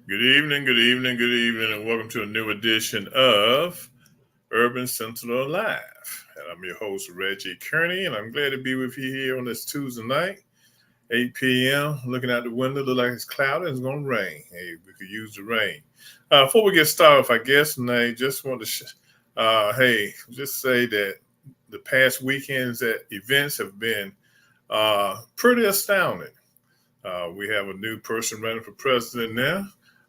Good evening, good evening, good evening, and welcome to a new edition of Urban Sentinel Live. And I'm your host, Reggie Kearney, and I'm glad to be with you here on this Tuesday night, 8 p.m. Looking out the window, look like it's cloudy and it's going to rain. Hey, we could use the rain. Before we get started, I guess, and I just want to, just say that the past weekends at events have been pretty astounding. We have a new person running for president now.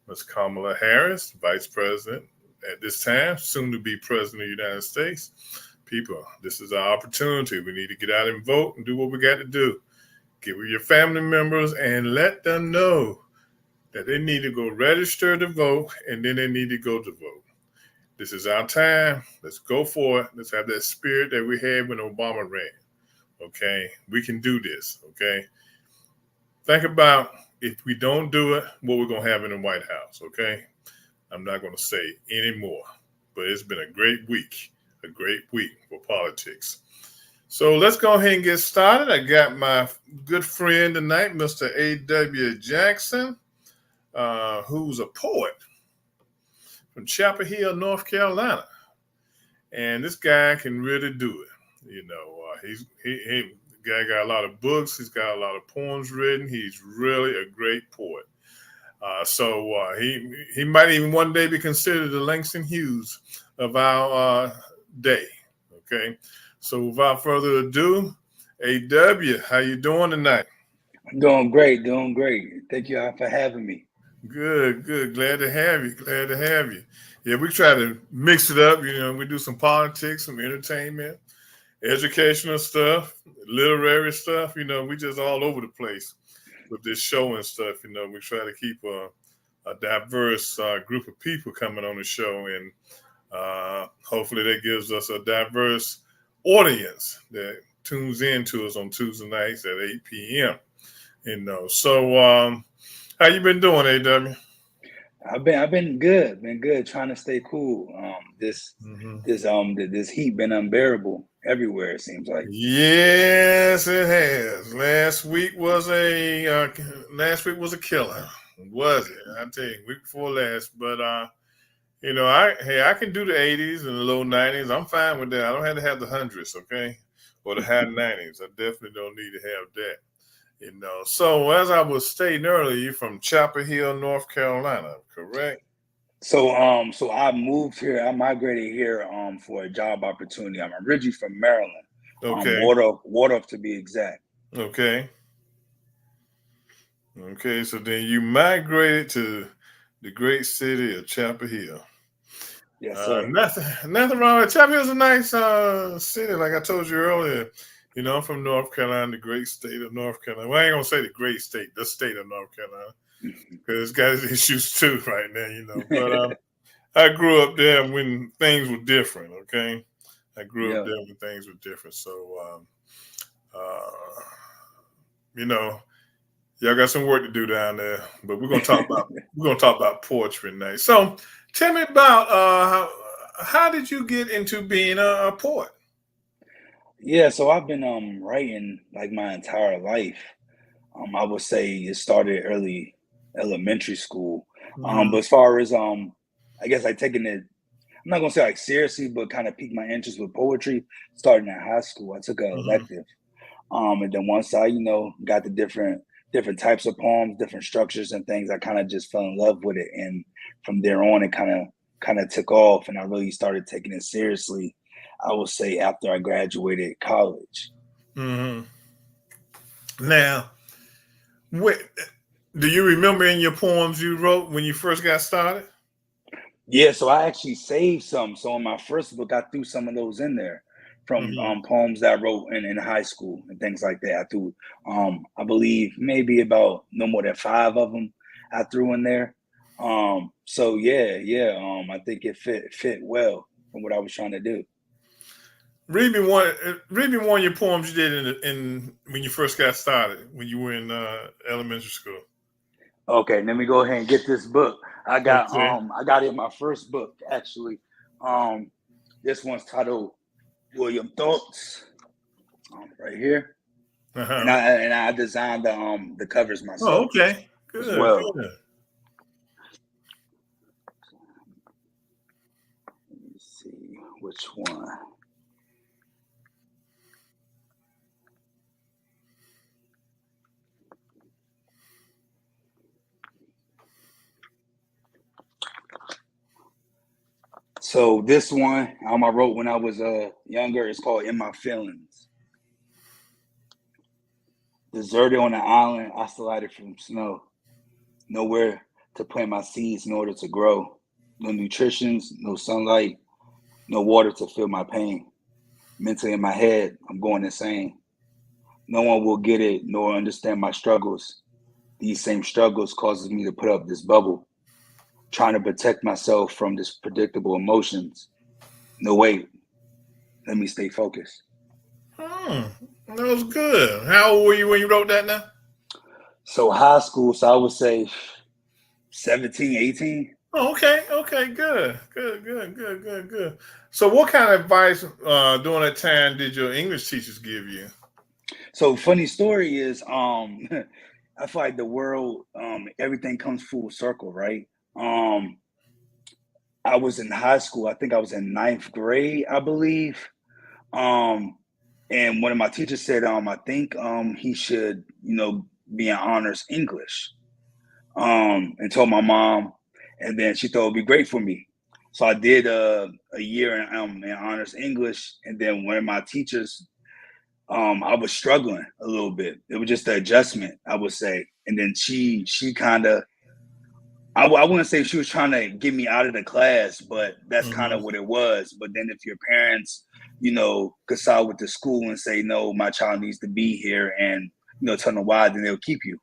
Ms. Kamala Harris, Vice President at this time, soon to be President of the United States. People, this is our opportunity. We need to get out and vote and do what we got to do. Get with your family members and let them know that they need to go register to vote and then they need to go to vote. This is our time. Let's go for it. Let's have that spirit that we had when Obama ran. Okay? We can do this. Okay? Think about if we don't do it, what we're going to have in the White House, okay? I'm not going to say anymore, but it's been a great week for politics. So let's go ahead and get started. I got my good friend tonight, Mr. A.W. Jackson, who's a poet from Chapel Hill, North Carolina. And this guy can really do it. You know, he guy got a lot of books. He's got a lot of poems written. He's really a great poet. He might even one day be considered the Langston Hughes of our day. Okay. So without further ado, A.W., how you doing tonight? Doing great. Thank you all for having me. Good. Glad to have you. Yeah, we try to mix it up. You know, we do some politics, some entertainment, educational stuff, literary stuff. You know, we just all over the place with this show and stuff. You know, we try to keep a diverse group of people coming on the show, and hopefully that gives us a diverse audience that tunes in to us on Tuesday nights at 8 p.m. You know, so how you been doing, A.W.? I've been good, trying to stay cool. This heat been unbearable everywhere, it seems like. Yes, it has. Last week was a killer. Was it? I tell you, week before last. But you know, I can do the 80s and the low 90s. I'm fine with that. I don't have to have the hundreds, okay, or the high 90s. I definitely don't need to have that. You know. So as I was stating earlier, you're from Chapel Hill, North Carolina, correct? So I moved here. I migrated here for a job opportunity. I'm originally from Maryland. Okay. Waldorf to be exact. Okay. So then you migrated to the great city of Chapel Hill. Yes, sir. Nothing wrong with it. Chapel Hill's a nice city, like I told you earlier. You know, I'm from North Carolina, the great state of North Carolina. Well, I ain't gonna say the great state, the state of North Carolina, because it's got its issues too right now, you know. But I grew up there when things were different. Okay, I grew up there when things were different. So, you know, y'all got some work to do down there. But we're gonna talk about poetry tonight. So, tell me about how did you get into being a poet? Yeah, so I've been writing like my entire life. I would say it started early elementary school. Mm-hmm. But as far as I guess like taking it, I'm not gonna say like seriously, but kind of piqued my interest with poetry starting in high school. I took an elective. And then once I, got the different types of poems, different structures and things, I kind of just fell in love with it. And from there on it kind of took off, and I really started taking it seriously, I would say, after I graduated college. Mm-hmm. Now, do you remember in your poems you wrote when you first got started? Yeah, so I actually saved some. So in my first book, I threw some of those in there from poems that I wrote in high school and things like that. I threw, I believe, maybe about no more than 5 of them I threw in there. I think it fit well from what I was trying to do. Read me one of your poems you did in when you first got started, when you were in elementary school. Okay, let me go ahead and get this book. Okay. I got it in my first book actually. Um, this one's titled William Thoughts, right here, and Uh-huh. I designed the covers Oh, myself okay. as Good, well. good. Let me see which one. So this one I wrote when I was younger. It's called In My Feelings. Deserted on an island, isolated from snow. Nowhere to plant my seeds in order to grow. No nutrition, no sunlight, no water to feel my pain. Mentally in my head, I'm going insane. No one will get it nor understand my struggles. These same struggles causes me to put up this bubble, trying to protect myself from this predictable emotions. No, wait, let me stay focused. Hmm. That was good. How old were you when you wrote that now? So high school, so I would say 17, 18. Oh, okay, okay, good. So, what kind of advice during that time did your English teachers give you? So funny story is I feel like the world, everything comes full circle, right? Um I was in high school, I think I was in ninth grade, I believe. Um and one of my teachers said, I think he should, be in honors English. And told my mom, and then she thought it'd be great for me. So I did a year in honors English, and then one of my teachers, I was struggling a little bit. It was just the adjustment, I would say. And then she kind of, I wouldn't say she was trying to get me out of the class, but that's kind of Hmm. what it was. But then if your parents, could side with the school and say, no, my child needs to be here, and tell them why, then they'll keep you.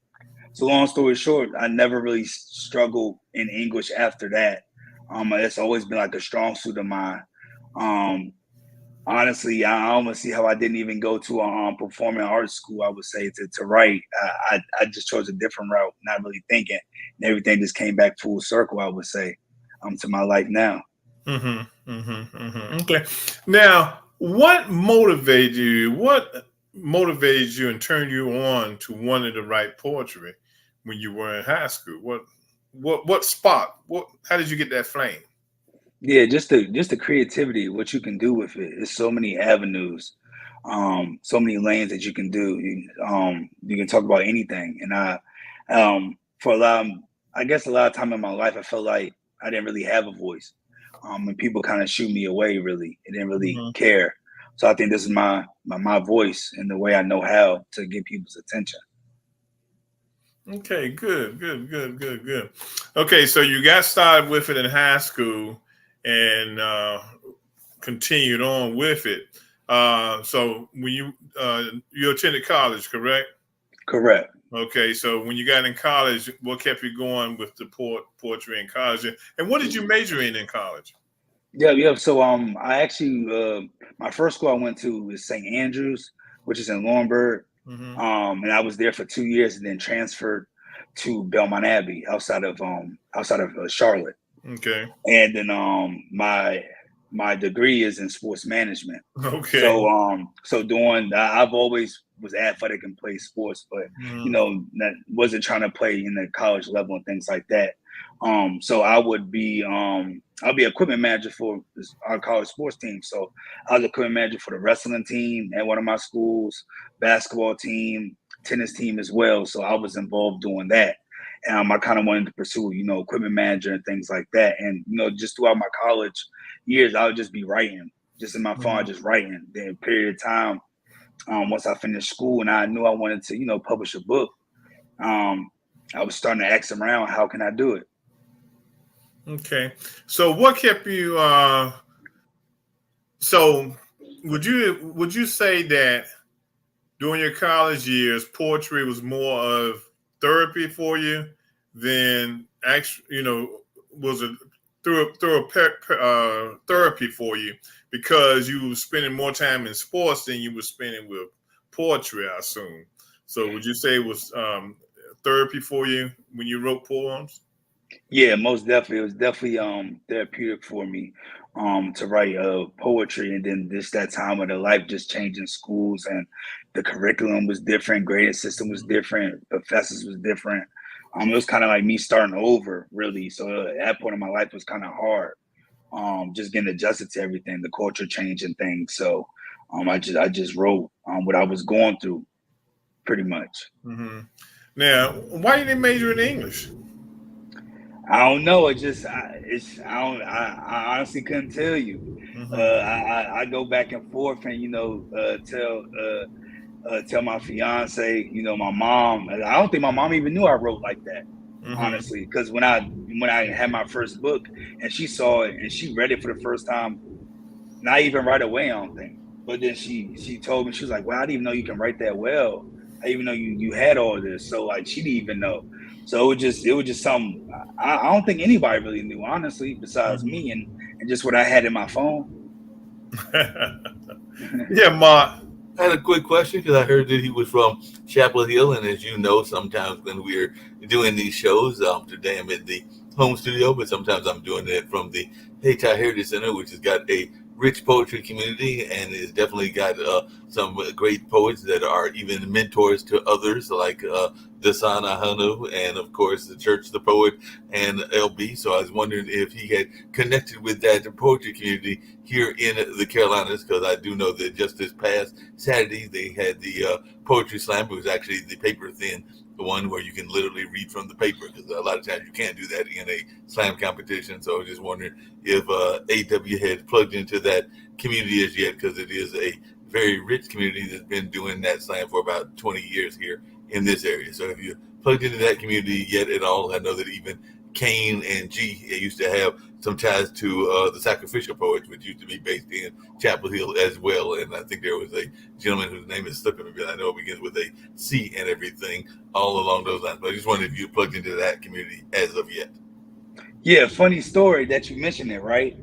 So long story short, I never really struggled in English after that. It's always been like a strong suit of mine. Um, Honestly, I almost see how I didn't even go to a performing arts school. I would say to write. I just chose a different route, not really thinking, and everything just came back full circle. I would say, to my life now. Okay. Now, what motivated you? What motivated you and turned you on to wanting to write poetry when you were in high school? What spot? What? How did you get that flame? Yeah, just the creativity, what you can do with it. There's so many avenues, so many lanes that you can do. You can talk about anything, and for a lot, I guess a lot of time in my life, I felt like I didn't really have a voice, and people kind of shoot me away. Really, they didn't really Hmm. care. So I think this is my voice and the way I know how to get people's attention. Okay, good. Okay, so you got started with it in high school and continued on with it. So when you attended college, correct? Correct. Okay, so when you got in college, what kept you going with the poetry in college, and what did you major in college? Yeah, yeah. So I actually my first school I went to was St. Andrews, which is in Laurinburg. Hmm. And I was there for 2 years and then transferred to Belmont Abbey outside of Charlotte. Okay. And then my degree is in sports management. Okay. So doing I've always was athletic and played sports, but Hmm. wasn't trying to play in the college level and things like that. So I'll be equipment manager for our college sports team. So I was equipment manager for the wrestling team at one of my schools, basketball team, tennis team as well. So I was involved doing that. I kind of wanted to pursue, equipment manager and things like that. And just throughout my college years, I would just be writing, just in my phone, Hmm. just writing. Then a period of time, once I finished school and I knew I wanted to, publish a book, um, I was starting to ask around, how can I do it? Okay. So what kept you? So would you say that during your college years, poetry was more of therapy for you than actually, was it through a therapy for you? because you were spending more time in sports than you were spending with poetry, I assume. So would you say it was therapy for you when you wrote poems? Yeah, most definitely. It was definitely therapeutic for me to write poetry, and then this that time of the life just changing schools, and the curriculum was different, grading system was different, professors was different. It was kind of like me starting over, really. So at that point in my life was kind of hard. Just getting adjusted to everything, the culture changing things. So I just wrote what I was going through, pretty much. Mm-hmm. Now, why didn't you major in English? I don't know. I honestly couldn't tell you. Mm-hmm. I go back and forth, and tell my fiance, my mom. I don't think my mom even knew I wrote like that, Mm-hmm. honestly. Because when I had my first book, and she saw it and she read it for the first time, not even right away, I don't think. But then she told me, she was like, "Well, I didn't even know you can write that well. I didn't even know you had all this." So like she didn't even know. So it was just something I don't think anybody really knew, honestly, besides me and just what I had in my phone. Yeah, Ma. I had a quick question because I heard that he was from Chapel Hill, and as you know, sometimes when we're doing these shows, today I'm at the home studio, but sometimes I'm doing it from the Hayti Heritage Center, which has got a rich poetry community and has definitely got some great poets that are even mentors to others, like Dasan Ahanu, and of course the Church, the Poet, and LB. So I was wondering if he had connected with that poetry community here in the Carolinas, because I do know that just this past Saturday they had the poetry slam. It was actually the paper thin, the one where you can literally read from the paper, because a lot of times you can't do that in a slam competition. So I was just wondering if AW had plugged into that community as yet, because it is a very rich community that's been doing that slam for about 20 years here in this area. So if you plugged into that community yet at all, I know that even Kane and G used to have some ties to the Sacrificial Poets, which used to be based in Chapel Hill as well. And I think there was a gentleman whose name is slipping me, but I know it begins with a C and everything all along those lines. But I just wondered if you plugged into that community as of yet. Yeah, funny story that you mentioned it, right?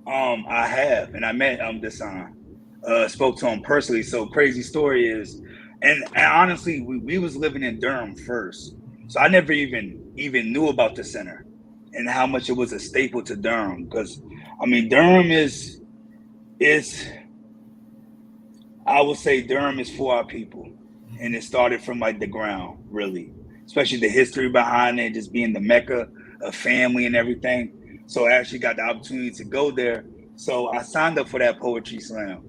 I have, and I met Dasan. Spoke to him personally. So crazy story is, and honestly, we was living in Durham first, so I never even knew about the center and how much it was a staple to Durham. Because I mean, Durham is I would say Durham is for our people, and it started from like the ground, really, especially the history behind it, just being the mecca of family and everything. So I actually got the opportunity to go there. So I signed up for that poetry slam,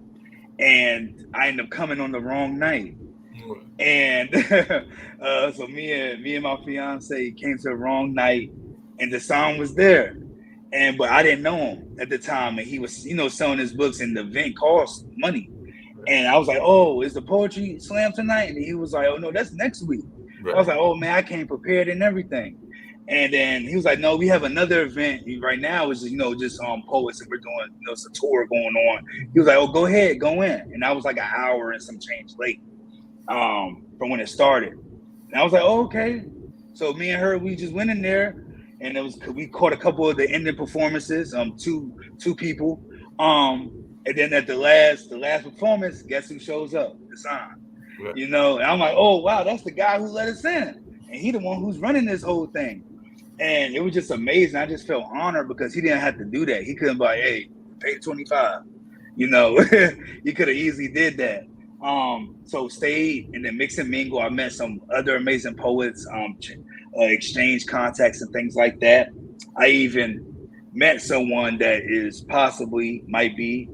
and I ended up coming on the wrong night. And so me and my fiance came to the wrong night, and the song was there. But I didn't know him at the time, and he was selling his books, and the event cost money. And I was like, "Oh, is the poetry slam tonight?" And he was like, "Oh no, that's next week." I was like, "Oh man, I came prepared and everything." And then he was like, "No, we have another event right now. Is just poets, and we're doing it's a tour going on." He was like, "Oh, go ahead, go in." And I was like an hour and some change late from when it started. And I was like, "Oh, okay." So me and her, we just went in there, and we caught a couple of the ending performances. Two people. And then at the last performance, guess who shows up? The sign. Right. And I'm like, "Oh wow, that's the guy who let us in, and he the one who's running this whole thing." And it was just amazing. I just felt honored because he didn't have to do that. He couldn't be like, "Hey, pay 25." He could have easily did that. So stayed and then mix and mingle. I met some other amazing poets, exchange contacts and things like that. I even met someone that might be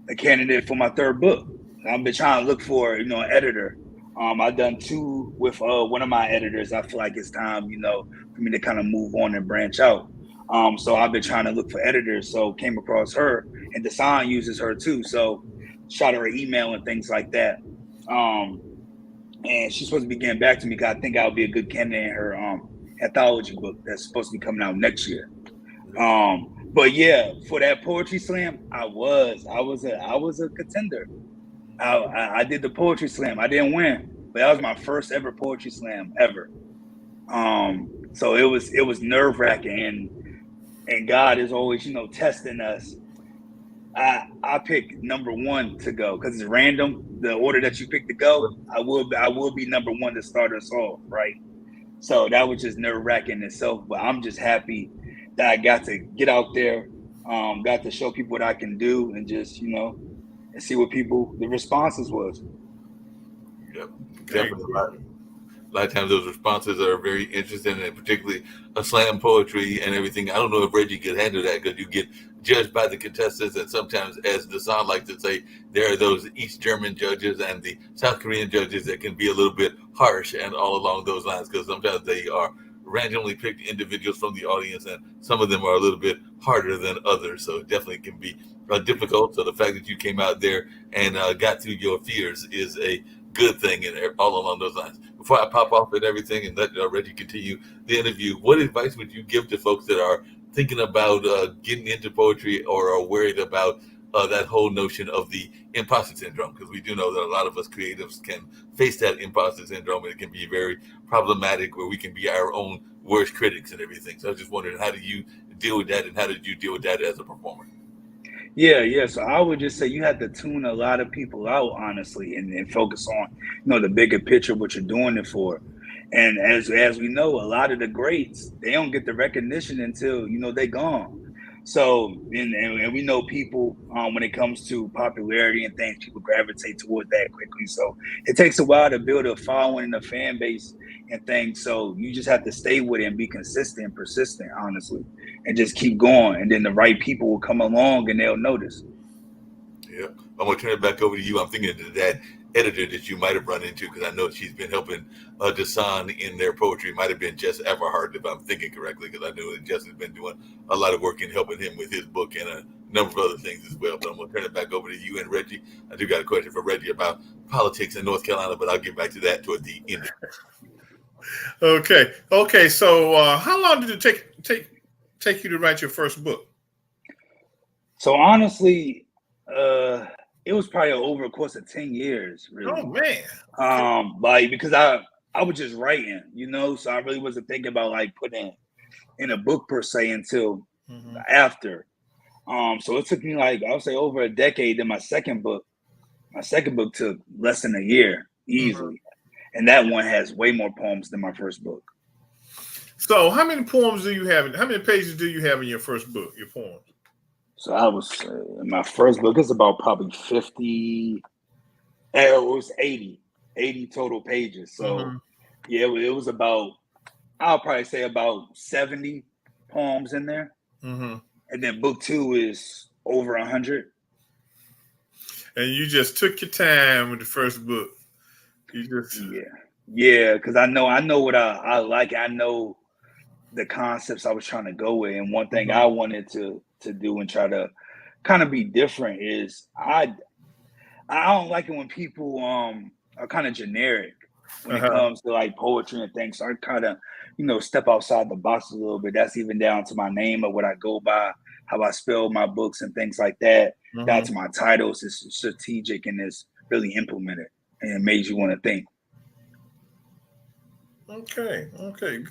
a candidate for my third book. I've been trying to look for, an editor. I've done two with one of my editors. I feel like it's time, for me to kind of move on and branch out. So I've been trying to look for editors. So came across her, and Dasan uses her too. So shot her an email and things like that. And she's supposed to be getting back to me because I think I'll be a good candidate in her anthology book that's supposed to be coming out next year. But yeah, for that poetry slam, I was a contender. I did the poetry slam. I didn't win, but that was my first ever poetry slam ever. So it was nerve wracking, and God is always testing us I pick number one to go because it's random. The order that you pick to go, I will be number one to start us off, right? So that was just nerve wracking in itself. But I'm just happy that I got to get out there, got to show people what I can do, and just and see what the responses was. Yep, Okay. definitely. A lot of times those responses are very interesting, and particularly a slam poetry and everything. I don't know if Reggie could handle that because you get judged by the contestants, and sometimes, as Dasan likes to say, there are those East German judges and the South Korean judges that can be a little bit harsh and all along those lines because sometimes they are randomly picked individuals from the audience, and some of them are a little bit harder than others. So it definitely can be difficult. So the fact that you came out there and got through your fears is a good thing, and all along those lines. Before I pop off and everything and let Reggie continue the interview, what advice would you give to folks that are thinking about getting into poetry or are worried about that whole notion of the imposter syndrome? Because we do know that a lot of us creatives can face that imposter syndrome, and it can be very problematic where we can be our own worst critics and everything. So I was just wondering, how do you deal with that, and how did you deal with that as a performer? Yeah. So I would just say you have to tune a lot of people out, honestly, and focus on, the bigger picture, what you're doing it for. And as we know, a lot of the greats, they don't get the recognition until, they gone. So, and we know people, when it comes to popularity and things, people gravitate toward that quickly. So it takes a while to build a following and a fan base and things. So you just have to stay with it and be consistent and persistent, honestly, and just keep going. And then the right people will come along and they'll notice. Yeah, I'm gonna turn it back over to you. I'm thinking of that editor that you might have run into because I know she's been helping Dasan in their poetry. It might have been Jess Everhart, if I'm thinking correctly, because I know that Jess has been doing a lot of work in helping him with his book and a number of other things as well. But I'm gonna turn it back over to you and Reggie. I do got a question for Reggie about politics in North Carolina, but I'll get back to that toward the end. Okay. So, how long did it take you to write your first book? So honestly, it was probably over a course of 10 years, really. Oh man. Like because I was just writing, so I really wasn't thinking about like putting in a book per se until after. So it took me like I would say over a decade. Then my second book took less than a year easily. And that one has way more poems than my first book. So how many poems do you have? How many pages do you have in your first book, your poems? So I was in my first book, it's about probably 50, it was 80 total pages. So yeah, it was about, I'll probably say about 70 poems in there. And then book 2 is over 100. And you just took your time with the first book. Yeah, because I know what I like. I know the concepts I was trying to go with, and one thing I wanted to do and try to kind of be different is I don't like it when people are kind of generic when it comes to like poetry and things. So I kind of step outside the box a little bit. That's even down to my name or what I go by, how I spell my books and things like that. Down to my titles, it's strategic and it's really implemented, and it made you want to think. Okay,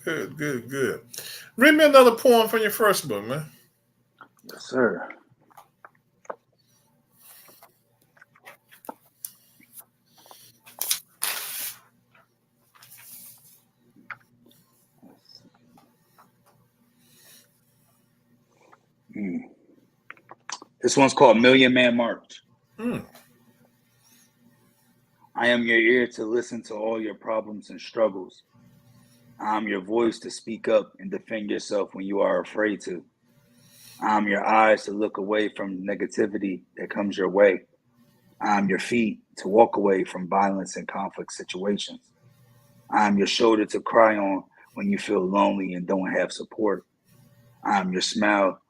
good. Read me another poem from your first book, man. Yes, sir. This one's called Million Man March. I am your ear to listen to all your problems and struggles. I am your voice to speak up and defend yourself when you are afraid to. I am your eyes to look away from negativity that comes your way. I am your feet to walk away from violence and conflict situations. I am your shoulder to cry on when you feel lonely and don't have support. I am your smile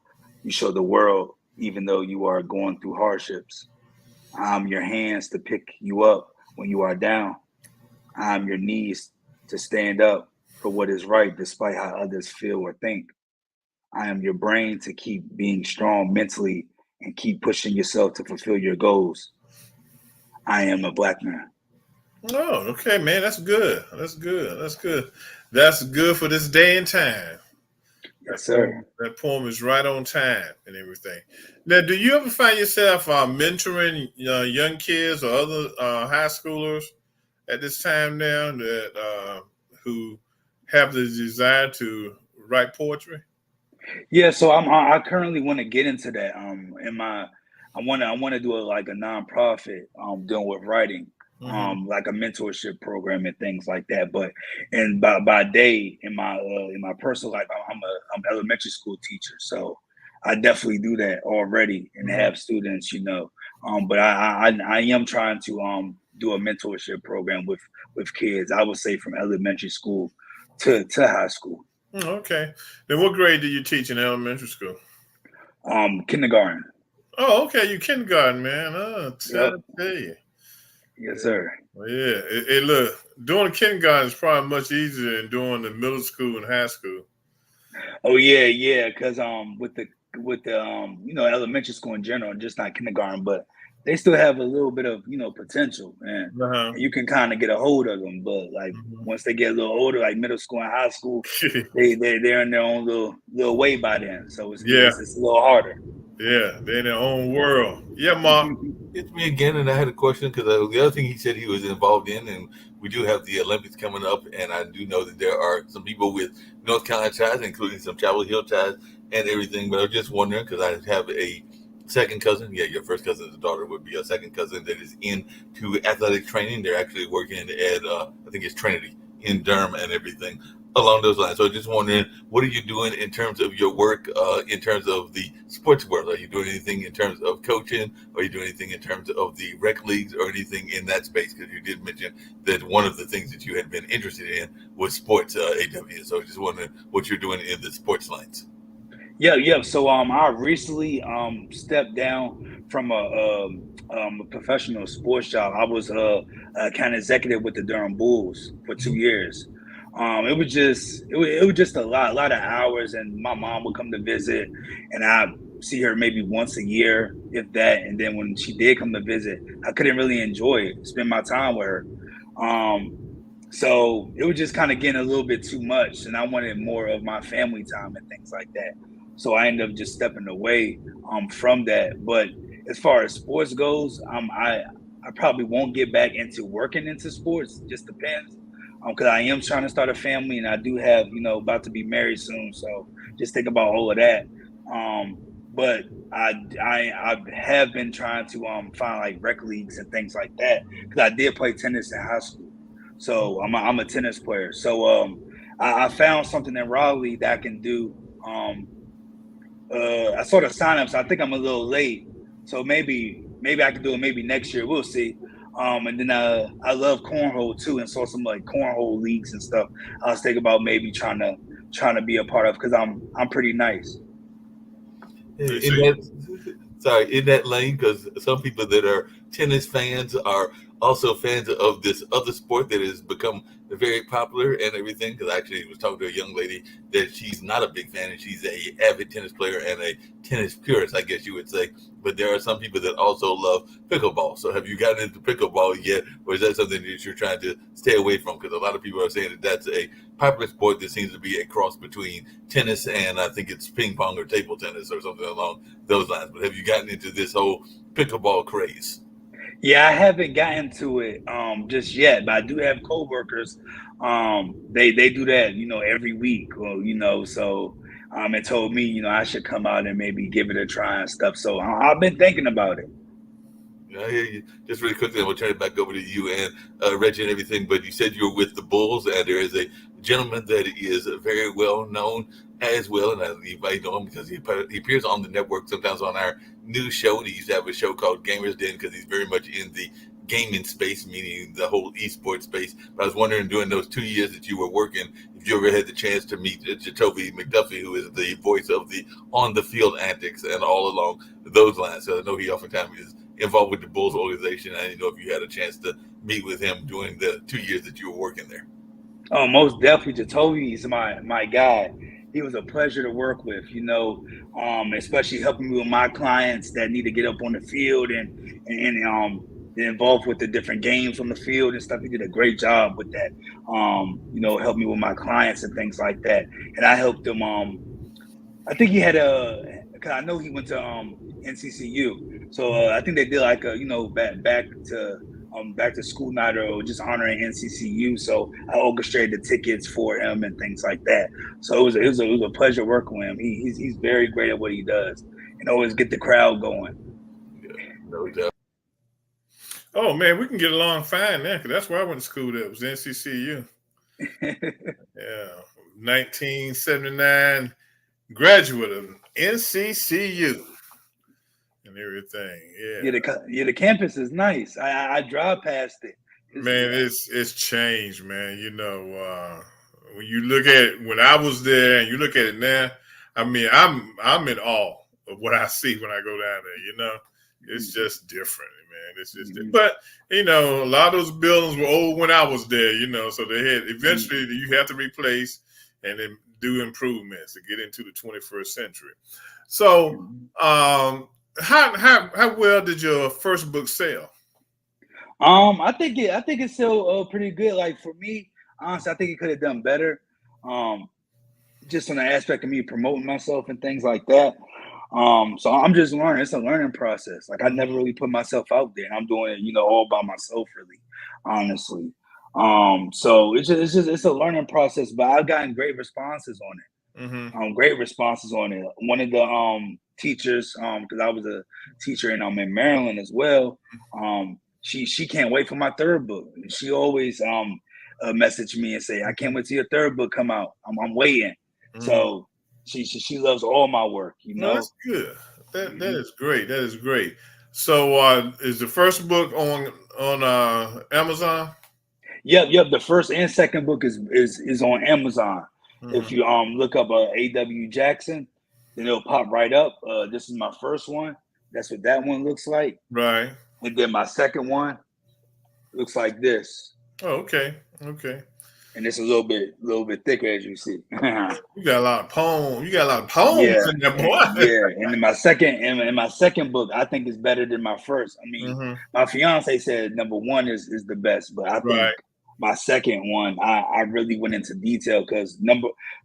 you show the world even though you are going through hardships. I am your hands to pick you up when you are down. I am your knees to stand up for what is right despite how others feel or think. I am your brain to keep being strong mentally and keep pushing yourself to fulfill your goals. I am a Black man. Oh, okay, man. That's good. That's good for this day and time. Yes, sir. That poem is right on time and everything. Now, do you ever find yourself mentoring young kids or other high schoolers at this time now that who have the desire to write poetry? Yeah, so I currently want to get into that. In my I want to do like a nonprofit dealing with writing, Mm-hmm. like a mentorship program and things like that. But and by day in my personal life, I'm elementary school teacher, so I definitely do that already and Mm-hmm. have students, But I am trying to do a mentorship program with kids. I would say from elementary school to high school, Okay. Then what grade do you teach in elementary school? kindergarten. Oh, okay. You kindergarten, man. Yep. Tell you. Yes, sir. Well, yeah. Look, doing kindergarten is probably much easier than doing the middle school and high school. Oh yeah. Because with the elementary school in general, just not kindergarten, but they still have a little bit of potential, and Uh-huh. you can kind of get a hold of them. But like Mhm. once they get a little older, like middle school and high school, they're in their own little way by then. So Yeah. it's a little harder. Yeah. They're in their own world. Yeah, Ma. It's me again, and I had a question because the other thing he said he was involved in, and we do have the Olympics coming up, and I do know that there are some people with North Carolina ties, including some Chapel Hill ties and everything. But I was just wondering because I have a second cousin. Yeah, your first cousin's daughter would be a second cousin that is into athletic training. They're actually working at I think it's Trinity in Durham and everything along those lines. So just wondering, what are you doing in terms of your work, in terms of the sports world? Are you doing anything in terms of coaching? Are you doing anything in terms of the rec leagues or anything in that space? Because you did mention that one of the things that you had been interested in was sports, AW. So just wondering what you're doing in the sports lines. Yeah. So I recently stepped down from a professional sports job. I was a kind of executive with the Durham Bulls for 2 years. It was just a lot of hours, and my mom would come to visit, and I see her maybe once a year, if that. And then when she did come to visit, I couldn't really enjoy it, spend my time with her. Um, so it was just kind of getting a little bit too much, and I wanted more of my family time and things like that. So I ended up just stepping away from that. But as far as sports goes, I probably won't get back into working into sports. Just depends, because I am trying to start a family, and I do have about to be married soon. So just think about all of that. Um, but I have been trying to find like rec leagues and things like that because I did play tennis in high school. So I'm a tennis player. So I found something in Raleigh that I can do. I sort of signed up, so I think I'm a little late. So maybe I can do it maybe next year. We'll see. And then I love cornhole too, and saw some like cornhole leagues and stuff. I was thinking about maybe trying to be a part of because I'm pretty nice. In in that lane, because some people that are tennis fans are also fans of this other sport that has become very popular and everything. Because I actually was talking to a young lady that she's not a big fan, and she's a avid tennis player and a tennis purist, I guess you would say. But there are some people that also love pickleball. So have you gotten into pickleball yet, or is that something that you're trying to stay away from? Because a lot of people are saying that that's a popular sport that seems to be a cross between tennis and I think it's ping pong or table tennis or something along those lines. But have you gotten into this whole pickleball craze? Yeah, I haven't gotten to it just yet, but I do have coworkers. They do that, every week, or so it told me, I should come out and maybe give it a try and stuff. So I've been thinking about it. I hear you. Just really quickly, and we'll turn it back over to you and Reggie and everything. But you said you were with the Bulls, and there is a gentleman that is very well known as well, and I invite know him because he appears on the network sometimes on our news show. And he used to have a show called Gamers Den because he's very much in the gaming space, meaning the whole esports space. But I was wondering, during those 2 years that you were working, if you ever had the chance to meet Jacoby McDuffie, who is the voice of the on the field antics and all along those lines. So I know he oftentimes is involved with the Bulls organization. I didn't know if you had a chance to meet with him during the 2 years that you were working there. Oh, most definitely. Jacoby is my guy. He was a pleasure to work with, especially helping me with my clients that need to get up on the field and involved with the different games on the field and stuff. He did a great job with that. Help me with my clients and things like that. And I helped them I think he had cause I know he went to NCCU, so I think they did like a back to school night or just honoring NCCU. So I orchestrated the tickets for him and things like that. So it was a pleasure working with him. He's very great at what he does and always get the crowd going. Yeah, no doubt. Oh man, we can get along fine now because that's where I went to school. That was NCCU. Yeah, 1979 graduate of NCCU and everything. Yeah, the campus is nice. I drive past it. Man, it's changed, man. When you look at it when I was there and you look at it now, I mean, I'm in awe of what I see when I go down there. It's just different, man. It's just, but a lot of those buildings were old when I was there. So they had eventually you have to replace and then do improvements to get into the 21st century. So, how well did your first book sell? I think it's still pretty good. Like for me, honestly, I think it could have done better. Just on the aspect of me promoting myself and things like that. So I'm just learning. It's a learning process. Like I never really put myself out there, and I'm doing it, all by myself, really, honestly. So it's a learning process, but I've gotten great responses on it. Great responses on it. One of the teachers, because I was a teacher and I'm in Maryland as well. She can't wait for my third book. She always message me and say, "I can't wait till your third book come out. I'm waiting." So she loves all my work. No, that's good. That is great. That is great. So is the first book on Amazon? Yep. The first and second book is on Amazon. If you look up A.W. Jackson, then it'll pop right up. This is my first one. That's what that one looks like. Right. And then my second one looks like this. Oh, okay. And it's a little bit thicker, as you see. You got a lot of poems. You got a lot of poems in there, boy. Yeah. And in my second book, I think it's better than my first. I mean, my fiance said number one is the best, but I think my second one, I really went into detail because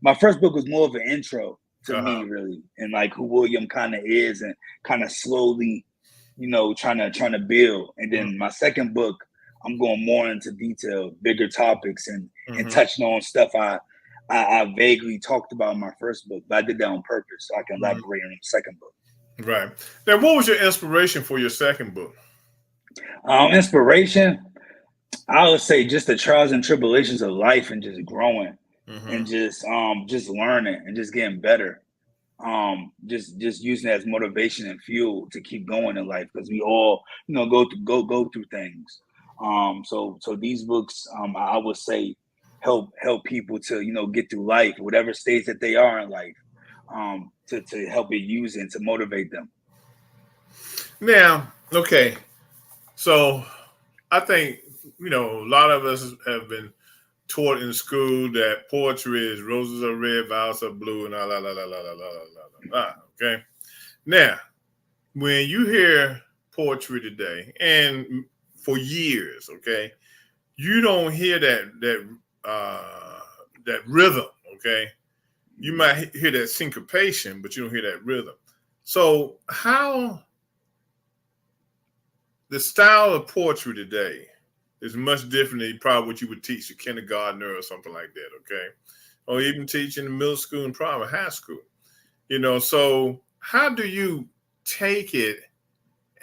my first book was more of an intro to me, really, and like who William kind of is, and kind of slowly, trying to build. And then my second book, I'm going more into detail, bigger topics, and touching on stuff I vaguely talked about in my first book, but I did that on purpose so I can elaborate on the second book. Right. Now, what was your inspiration for your second book? Inspiration, I would say just the trials and tribulations of life and just growing and just learning and just getting better. Just using it as motivation and fuel to keep going in life because we all, go through things. So these books, I would say, help people to get through life, whatever stage that they are in life, to help it use and to motivate them. Now, okay, so I think a lot of us have been taught in school that poetry is roses are red, violets are blue, and la la la la la la la la la. Okay, now when you hear poetry today, and for years, okay, you don't hear that rhythm, okay? You might hear that syncopation, but you don't hear that rhythm. So how the style of poetry today is much different than probably what you would teach a kindergartner or something like that, okay? Or even teach in middle school and probably high school. So how do you take it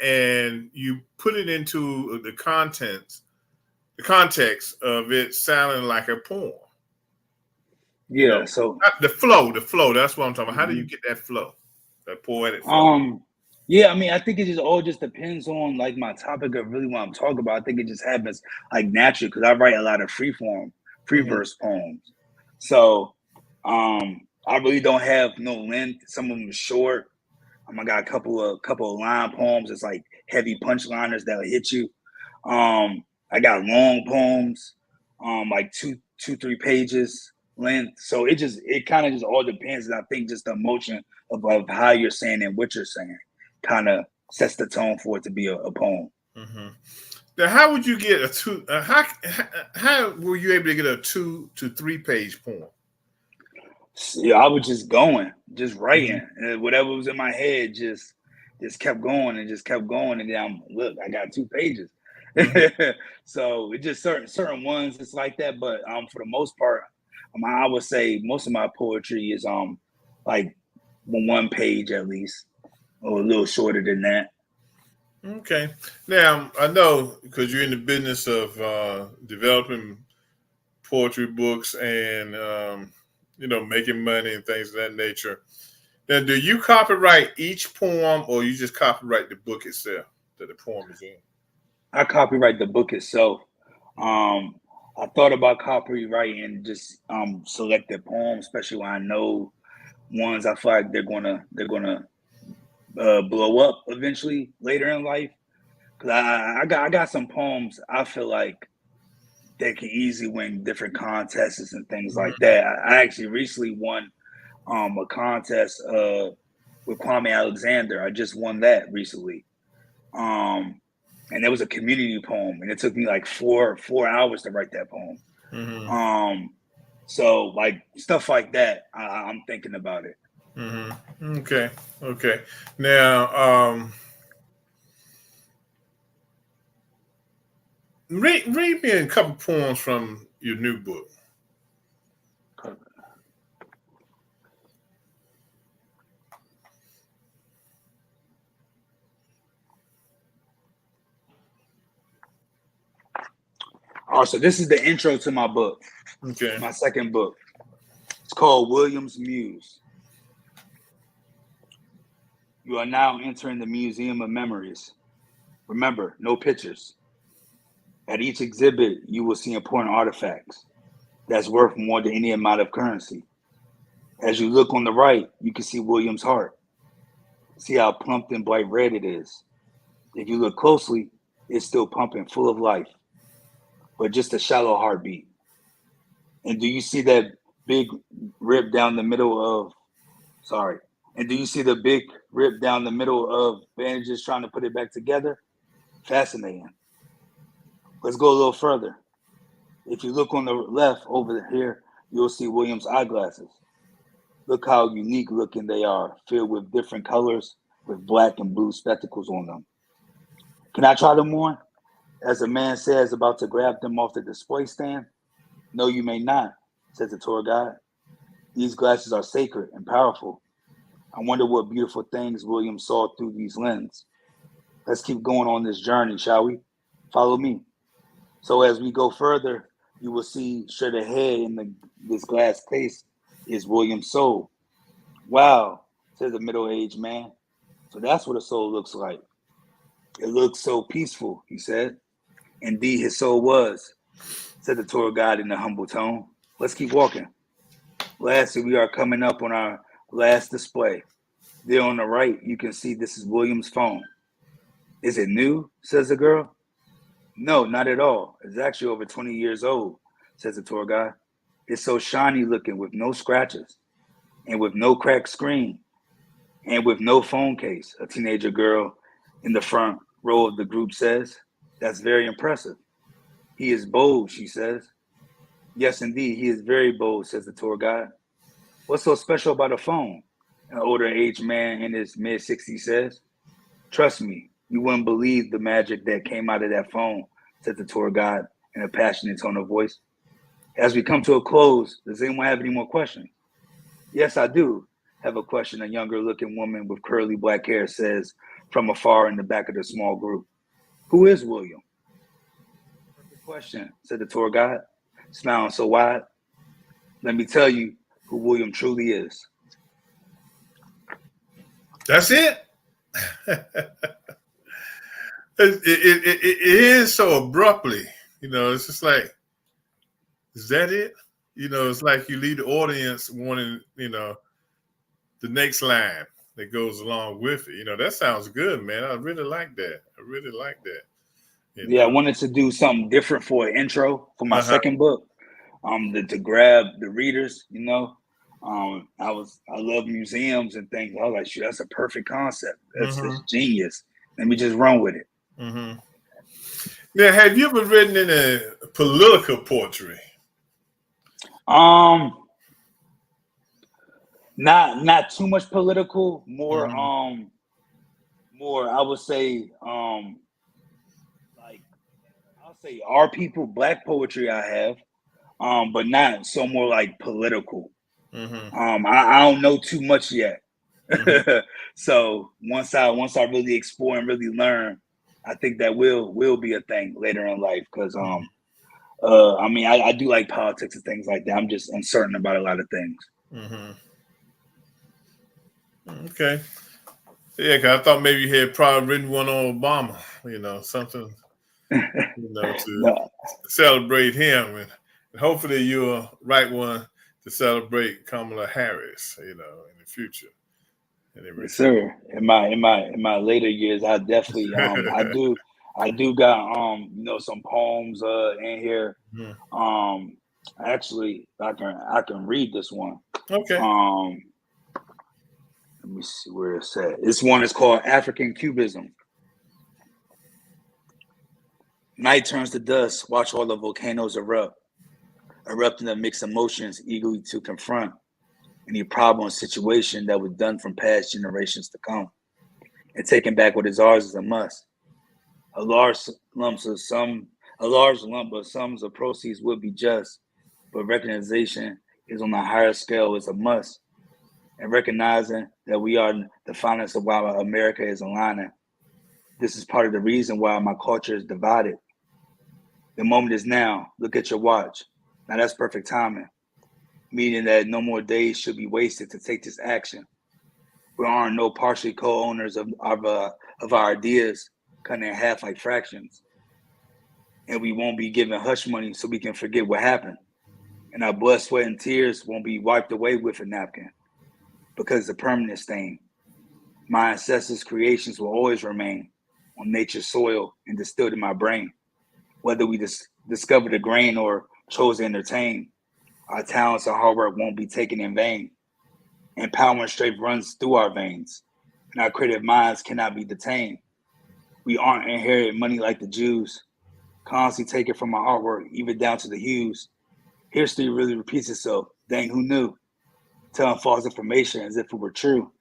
and you put it into the context of it sounding like a poem? Yeah. So the flow, that's what I'm talking about. How do you get that flow, that poetic flow? Yeah, I mean, I think it all just depends on like my topic of really what I'm talking about. I think it just happens like naturally because I write a lot of free verse poems. So I really don't have no length. Some of them are short. I got a couple of line poems. It's like heavy punchliners that'll hit you. I got long poems, like 2-3 pages length. So it kind of just all depends. And I think just the emotion of how you're saying and what you're saying kind of sets the tone for it to be a poem. Now, how would you get how were you able to get a 2 to 3 page poem? Yeah, I was just going, just Mm-hmm. writing, and whatever was in my head, just kept going and just kept going. And then look, I got 2 pages. Mm-hmm. So it just certain ones it's like that. But for the most part, I would say most of my poetry is like 1 page at least, or a little shorter than that. Okay. Now I know because you're in the business of developing poetry books and making money and things of that nature. Now, do you copyright each poem, or you just copyright the book itself that the poem is in? I copyright the book itself. Um, I thought about copywriting just selected poems, especially when I know ones I feel like they're gonna blow up eventually later in life. Cause I got some poems I feel like they can easily win different contests and things like Mm-hmm. that. I actually recently won a contest with Kwame Alexander. I just won that recently. Um, and it was a community poem, and it took me like four hours to write that poem. Mm-hmm. Um, so like stuff like that, I'm thinking about it. Mm-hmm. Okay. Okay. Now, read me a couple poems from your new book. Oh, so this is the intro to my book, Okay. my second book. It's called William's Muse. You are now entering the Museum of Memories. Remember, no pictures. At each exhibit, you will see important artifacts that's worth more than any amount of currency. As you look on the right, you can see William's heart. See how plumped and bright red it is. If you look closely, it's still pumping full of life, but just a shallow heartbeat. And do you see that big rip down the middle of, sorry, and do you see the big rip down the middle of bandages trying to put it back together? Fascinating. Let's go a little further. If you look on the left over here, you'll see William's eyeglasses. Look how unique looking they are, filled with different colors, with black and blue spectacles on them. Can I try them on? As the man says, about to grab them off the display stand. No, you may not, says the tour guide. These glasses are sacred and powerful. I wonder what beautiful things William saw through these lenses. Let's keep going on this journey, shall we? Follow me. So as we go further, you will see straight ahead in this glass case is William's soul. Wow, says the middle-aged man. So that's what a soul looks like. It looks so peaceful, he said. Indeed, his soul was, said the tour guide in a humble tone. Let's keep walking. Lastly, we are coming up on our last display. There on the right, you can see this is William's phone. Is it new? Says the girl. No, not at all. It's actually over 20 years old, says the tour guide. It's so shiny looking with no scratches and with no cracked screen and with no phone case, a teenager girl in the front row of the group says. That's very impressive. He is bold, she says. Yes, indeed, he is very bold, says the tour guide. What's so special about a phone? An older aged man in his mid 60s says. Trust me, you wouldn't believe the magic that came out of that phone, said the tour guide in a passionate tone of voice. As we come to a close, does anyone have any more questions? Yes, I do have a question, a younger looking woman with curly black hair says from afar in the back of the small group. Who is William? Perfect question, said the tour guide, smiling so wide. Let me tell you who William truly is. That's it. It is so abruptly. It's just like, is that it? It's like you leave the audience wanting, the next line that goes along with it. That sounds good, man. I really like that. I really like that. Yeah, I wanted to do something different for an intro for my Uh-huh. second book. To grab the readers, I love museums and things. I was like, shoot, that's a perfect concept. That's Mm-hmm. genius. Let me just run with it. Mm-hmm. Now, have you ever written any political poetry? Um, Not too much political, more Mhm. more I would say like I'll say our people, black poetry I have, but not so more like political. Mhm. I don't know too much yet. Mhm. So once I really explore and really learn, I think that will be a thing later in life. Because I mean I do like politics and things like that. I'm just uncertain about a lot of things. Mhm. Okay. Yeah, 'cause I thought maybe you had probably written one on Obama. Something. To No, celebrate him, and hopefully you'll write one to celebrate Kamala Harris. In the future and yes, everything. sir. In my later years, I definitely I do got some poems in here. Mhm. Um Actually I can read this one. Okay. Um Let me see where it's at. This one is called African Cubism. Night turns to dust, watch all the volcanoes erupt, erupting of mixed emotions, eagerly to confront any problem or situation that was done from past generations to come. And taking back what is ours is a must. A large lumps of some a large lump of sums of proceeds would be just, but recognition is on a higher scale is a must. And recognizing that we are the finest of why America is aligning. This is part of the reason why my culture is divided. The moment is now. Look at your watch. Now that's perfect timing, meaning that no more days should be wasted to take this action. We aren't no partially co-owners of our ideas, cutting in half like fractions, and we won't be given hush money so we can forget what happened. And our blood, sweat, and tears won't be wiped away with a napkin because it's a permanent stain. My ancestors' creations will always remain on nature's soil and distilled in my brain. Whether we discover the grain or chose to entertain, our talents and hard work won't be taken in vain. And power and strength runs through our veins, and our creative minds cannot be detained. We aren't inherited money like the Jews, constantly taken from our artwork, even down to the hues. History really repeats itself. Dang, who knew? Telling false information as if it were true,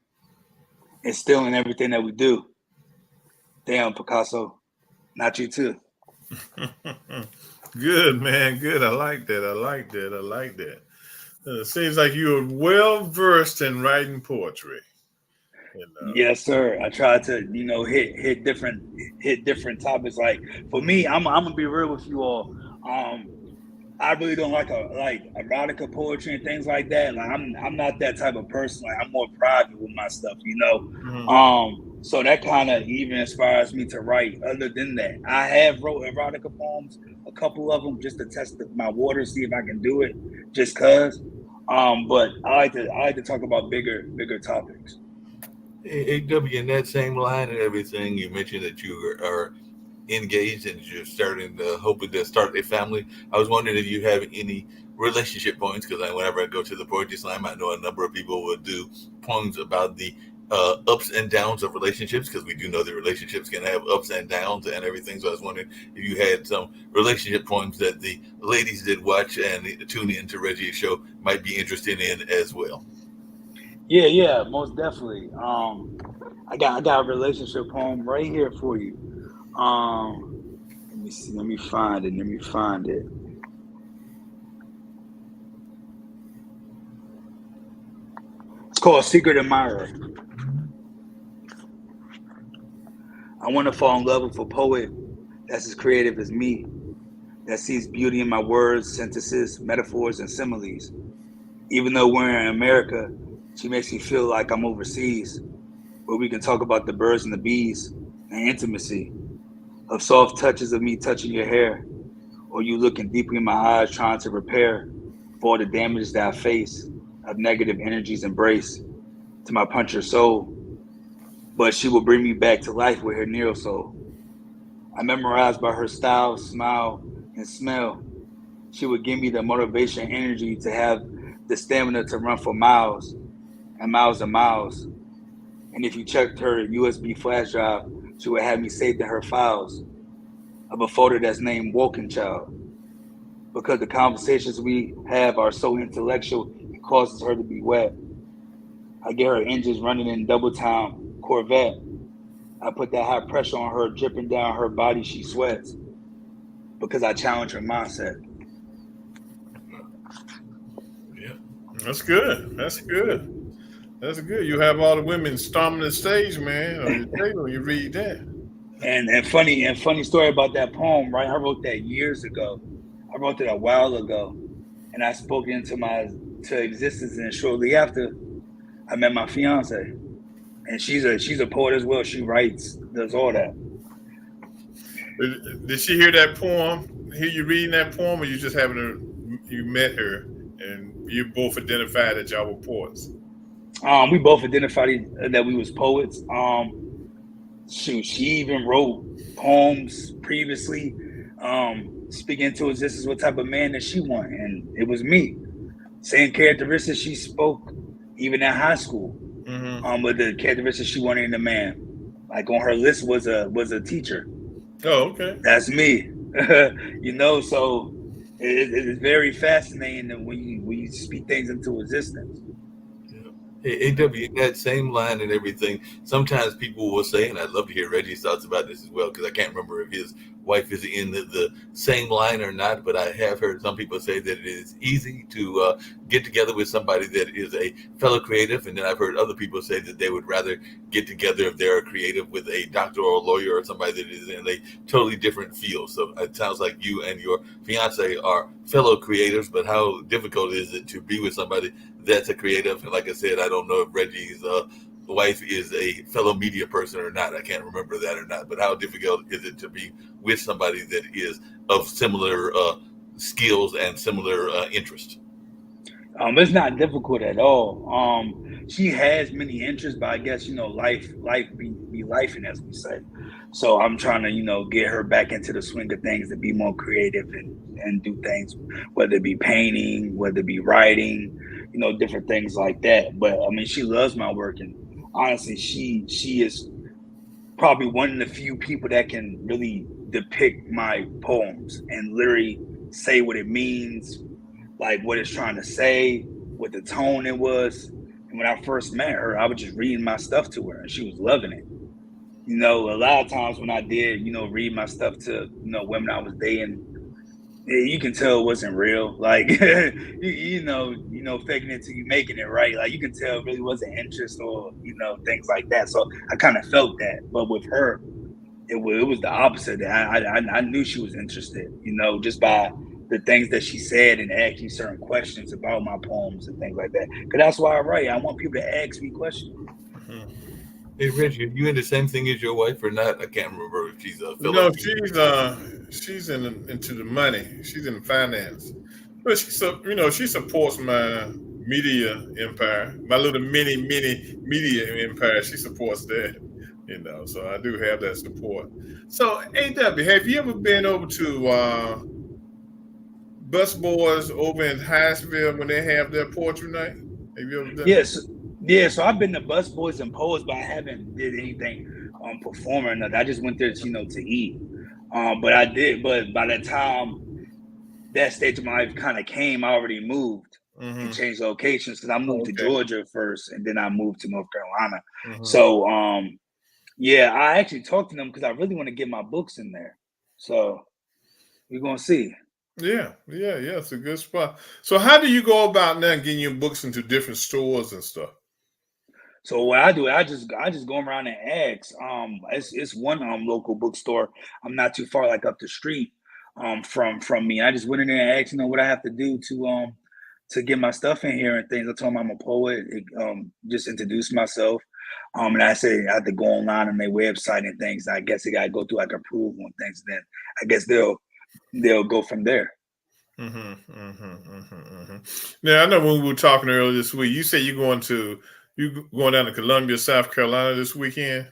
and stealing everything that we do. Damn, Picasso, not you too. Good, man. Good. I like that. I like that. I like that. It seems like you're well versed in writing poetry. You know. Yes, sir. I try to, hit different topics. Like for me, I'm gonna be real with you all. Um, I really don't like erotica poetry and things like that. Like I'm not that type of person. Like I'm more private with my stuff. Mhm. So that kind of even inspires me to write. Other than that, I have wrote erotica poems, a couple of them, just to test my water, see if I can do it, just cause. But I like to talk about bigger topics. AW, in that same line and everything, you mentioned that you are engaged and you're starting to hoping to start a family. I was wondering if you have any relationship points because whenever I go to the poetry slam, I know a number of people will do poems about the ups and downs of relationships because we do know that relationships can have ups and downs and everything. So I was wondering if you had some relationship poems that the ladies did watch and tune into Reggie's show might be interested in as well. Yeah, yeah, most definitely. I got a relationship poem right here for you. Um, Let me see. Let me find it. Let me find it. It's called Secret Admirer. I want to fall in love with a poet that's as creative as me, that sees beauty in my words, sentences, metaphors, and similes. Even though we're in America, she makes me feel like I'm overseas, where we can talk about the birds and the bees and intimacy, of soft touches of me touching your hair, or you looking deeply in my eyes trying to repair for all the damage that I face, of negative energies embrace to my puncher soul. But she will bring me back to life with her neo soul. I memorized by her style, smile, and smell. She would give me the motivation and energy to have the stamina to run for miles and miles and miles. And if you checked her USB flash drive, she would have me saved in her files of a photo that's named Woken Child. Because the conversations we have are so intellectual, it causes her to be wet. I get her engines running in double time Corvette. I put that high pressure on her, dripping down her body. She sweats because I challenge her mindset. Yeah, that's good. That's good. That's good. You have all the women storming the stage, man, or the table. You read that. And funny story about that poem, right? I wrote that years ago. I wrote it a while ago, and I spoke it into to existence. And shortly after, I met my fiance, and she's a poet as well. She writes, does all that. Did she hear that poem? Hear you reading that poem, or you just you met her and you both identified that y'all were poets? We both identified that we was poets. Shoot, she even wrote poems previously, speaking into existence what type of man that she wanted, and it was me. Same characteristics she spoke even in high school. But the characteristics she wanted in a man, like on her list was a teacher. Oh, okay. That's me. So it's very fascinating that when you speak things into existence. Hey, AW, that same line and everything, sometimes people will say, and I'd love to hear Reggie's thoughts about this as well, because I can't remember if his wife is in the same line or not, but I have heard some people say that it is easy to get together with somebody that is a fellow creative, and then I've heard other people say that they would rather get together if they're a creative with a doctor or a lawyer or somebody that is in a totally different field. So it sounds like you and your fiance are fellow creatives, but how difficult is it to be with somebody that's a creative? And like I said, I don't know if Reggie's wife is a fellow media person or not. I can't remember that or not. But how difficult is it to be with somebody that is of similar skills and similar interests? It's not difficult at all. She has many interests, but I guess life be lifing, as we say. So I'm trying to get her back into the swing of things to be more creative and do things, whether it be painting, whether it be writing, different things like that. But I mean, she loves my work, and honestly, she is probably one of the few people that can really depict my poems and literally say what it means, like what it's trying to say, what the tone it was. And when I first met her, I was just reading my stuff to her, and she was loving it. A lot of times when I did, read my stuff to, women I was dating, you can tell it wasn't real. Like, faking it till you making it, right? Like, you can tell it really wasn't interest or, things like that. So I kind of felt that. But with her, it was the opposite. I knew she was interested, just by the things that she said and asking certain questions about my poems and things like that. Because that's why I write. I want people to ask me questions. Hey, Reggie, are you in the same thing as your wife or not? I can't remember if she's a fellow. No, she's into the money. She's in finance, but she supports my media empire, my little mini media empire. She supports that, So I do have that support. So, AW, have you ever been over to Bus Boys over in Hyattsville when they have their poetry night? Have you ever done Yes. Yeah, so I've been to Bus Boys and Poets, but I haven't did anything performing or nothing. I just went there to eat. But by the time that stage of my life kind of came, I already moved and changed locations, because I moved to Georgia first, and then I moved to North Carolina. So yeah, I actually talked to them because I really want to get my books in there. So we're gonna see. Yeah, it's a good spot. So how do you go about now getting your books into different stores and stuff? So what I do, I just go around and ask. It's one local bookstore. I'm not too far, like up the street from me. I just went in there and asked, what I have to do to get my stuff in here and things. I told them I'm a poet. Just introduced myself. And I said I have to go online on their website and things. I guess they gotta go through like approval and things. Then I guess they'll go from there. Now I know when we were talking earlier this week, you said you going down to Columbia, South Carolina this weekend.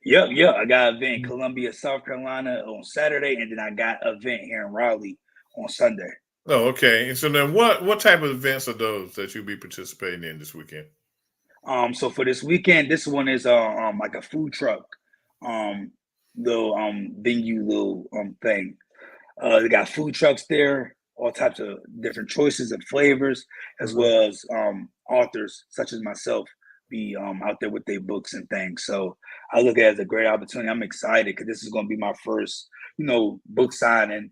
Yep. I got an event in Columbia, South Carolina on Saturday, and then I got an event here in Raleigh on Sunday. Oh, okay. And so then what type of events are those that you'll be participating in this weekend? So for this weekend, this one is like a food truck little venue little thing. They got food trucks there, all types of different choices and flavors, as well as authors such as myself be out there with their books and things. So I look at it as a great opportunity. I'm excited because this is going to be my first, book signing.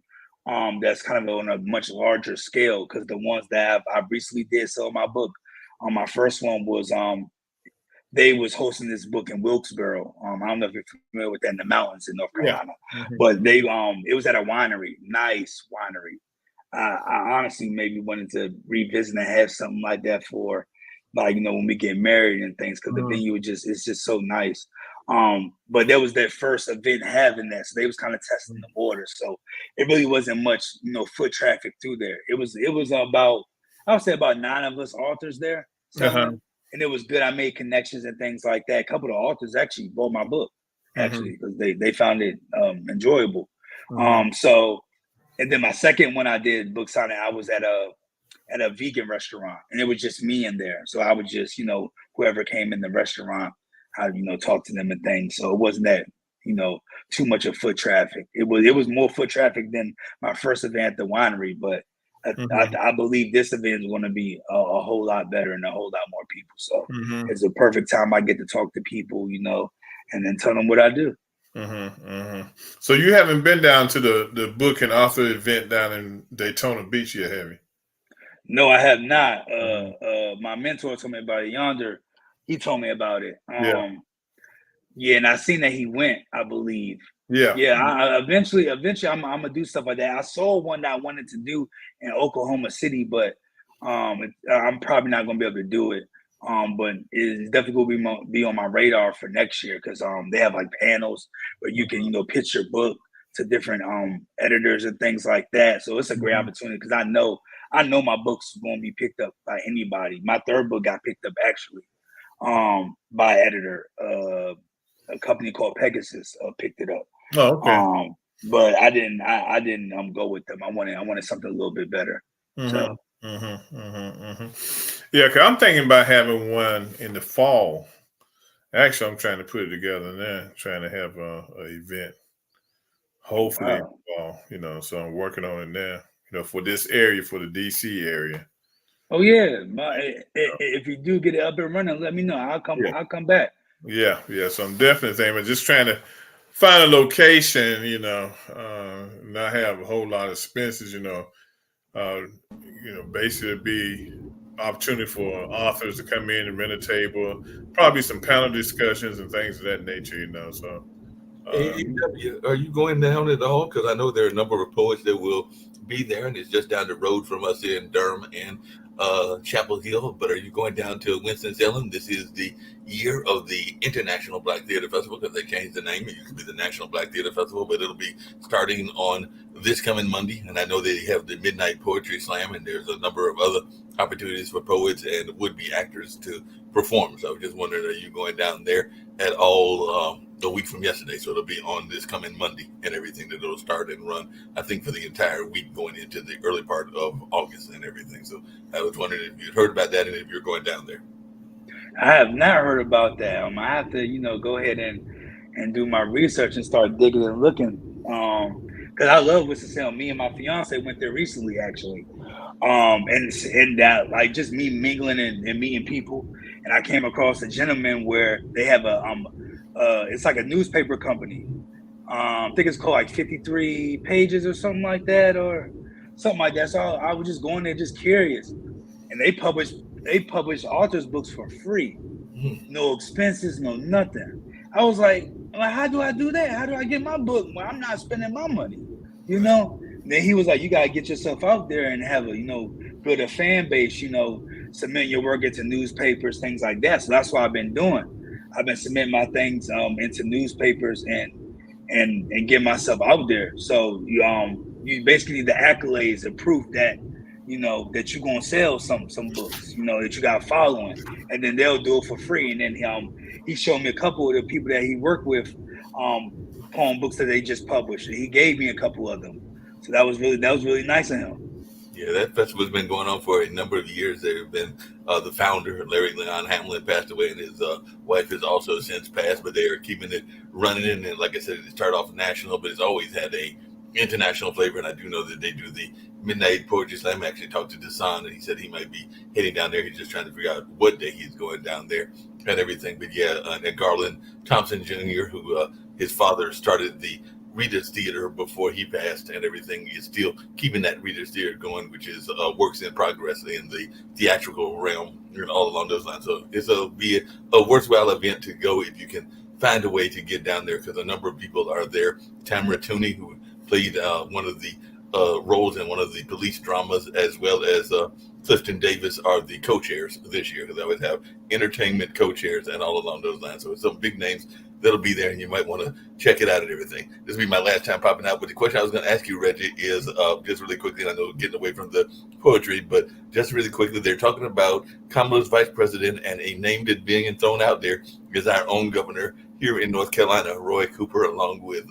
That's kind of on a much larger scale because the ones that I recently did sell my book. My first one was they was hosting this book in Wilkesboro. I don't know if you're familiar with that, in the mountains in North Yeah. Carolina, but they it was at a winery, nice winery. I honestly maybe wanted to revisit and have something like that for, like, when we get married and things, because the venue it's just so nice. But that was their first event having that, so they was kind of testing the waters. So it really wasn't much, foot traffic through there. It was about, I would say, about 9 of us authors there selling, and it was good. I made connections and things like that. A couple of the authors actually bought my book, actually, because they found it enjoyable. So, and then my second one I did book signing, I was at a vegan restaurant, and it was just me in there. So I would just, whoever came in the restaurant, I, talk to them and things. So it wasn't that, too much of foot traffic. It was more foot traffic than my first event at the winery, but I believe this event is going to be a whole lot better and a whole lot more people. So it's a perfect time I get to talk to people, and then tell them what I do. So you haven't been down to the book and author event down in Daytona Beach yet, have you? No, I have not. My mentor told me about it. Yonder, he told me about it. Yeah, and I seen that he went, I believe. Yeah. I eventually, I'm gonna do stuff like that. I saw one that I wanted to do in Oklahoma City, but I'm probably not gonna be able to do it. But it's definitely gonna be on my radar for next year because they have like panels where you can pitch your book to different editors and things like that. So it's a great opportunity because I know my book's gonna be picked up by anybody. My third book got picked up actually by editor. A company called Pegasus picked it up. Oh, okay. But I didn't go with them. I wanted something a little bit better. So. Yeah, because I'm thinking about having one in the fall. Actually, I'm trying to put it together now, trying to have a event. Hopefully, in the fall, so I'm working on it now, for this area, for the DC area. Oh yeah, if you do get it up and running, let me know. I'll come back. Yeah. So I'm definitely thinking about just trying to find a location, not have a whole lot of expenses, basically be opportunity for authors to come in and rent a table, probably some panel discussions and things of that nature, So are you going down at all? Because I know there are a number of poets that will be there, and it's just down the road from us here in Durham and Chapel Hill. But are you going down to Winston-Salem? This is the year of the International Black Theater Festival because they changed the name. It used to be the National Black Theater Festival, but it'll be starting on this coming Monday. And I know they have the Midnight Poetry Slam, and there's a number of other opportunities for poets and would-be actors to perform. So I was just wondering, are you going down there at all a week from yesterday? So it'll be on this coming Monday and everything, that it'll start and run, I think, for the entire week going into the early part of August and everything. So I was wondering if you'd heard about that and if you're going down there. I have not heard about that. I have to, go ahead and do my research and start digging and looking. Because I love Winston-Salem. Me and my fiance went there recently, actually. And that, like, just me mingling and meeting people. And I came across a gentleman where they have it's like a newspaper company. I think it's called like 53 Pages or something like that, or something like that. So I was just going there, just curious. And they publish authors' books for free, no expenses, no nothing. I was like, how do I do that? How do I get my book when I'm not spending my money? And then he was like, you gotta get yourself out there and have build a fan base. Submit your work into newspapers, things like that. So that's what I've been doing. I've been submitting my things into newspapers and get myself out there. So you basically need the accolades and proof that that you're gonna sell some books, that you got following, and then they'll do it for free. And then he showed me a couple of the people that he worked with, poem books that they just published, and he gave me a couple of them. So that was really nice of him. Yeah, that festival's been going on for a number of years. There have been the founder, Larry Leon Hamlin, passed away, and his wife has also since passed, but they are keeping it running. And like I said, it started off national, but it's always had a international flavor, and I do know that they do the Midnight Poetry Slam. I actually talked to Desan, and he said he might be heading down there. He's just trying to figure out what day he's going down there and everything. But yeah, and Garland Thompson Jr., who his father started the Reader's Theater before he passed, and everything is still keeping that Reader's Theater going, which is works in progress in the theatrical realm and all along those lines. So it'll be a worthwhile event to go if you can find a way to get down there, because a number of people are there. Tamara Tooney, who played one of the roles in one of the police dramas, as well as Clifton Davis, are the co-chairs this year, because I would have entertainment co-chairs and all along those lines. So it's some big names that'll be there, and you might want to check it out and everything. This will be my last time popping out, but the question I was going to ask you, Reggie, is just really quickly, and I know getting away from the poetry, but just really quickly, they're talking about Kamala's vice president, and a name that's being thrown out there is our own governor here in North Carolina, Roy Cooper, along with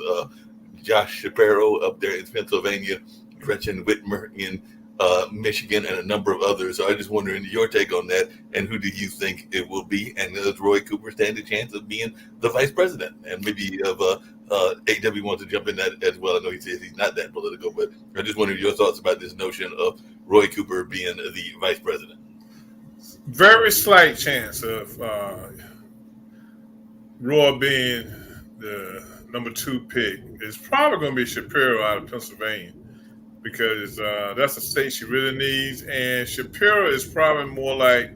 Josh Shapiro up there in Pennsylvania, Gretchen Whitmer in Michigan, and a number of others. So I just wondering your take on that, and who do you think it will be? And does Roy Cooper stand a chance of being the vice president? And maybe of AW wants to jump in that as well. I know he says he's not that political, but I just wondered your thoughts about this notion of Roy Cooper being the vice president. Very slight chance of Roy being the number 2 pick. It's probably going to be Shapiro out of Pennsylvania, because that's a state she really needs. And Shapiro is probably more like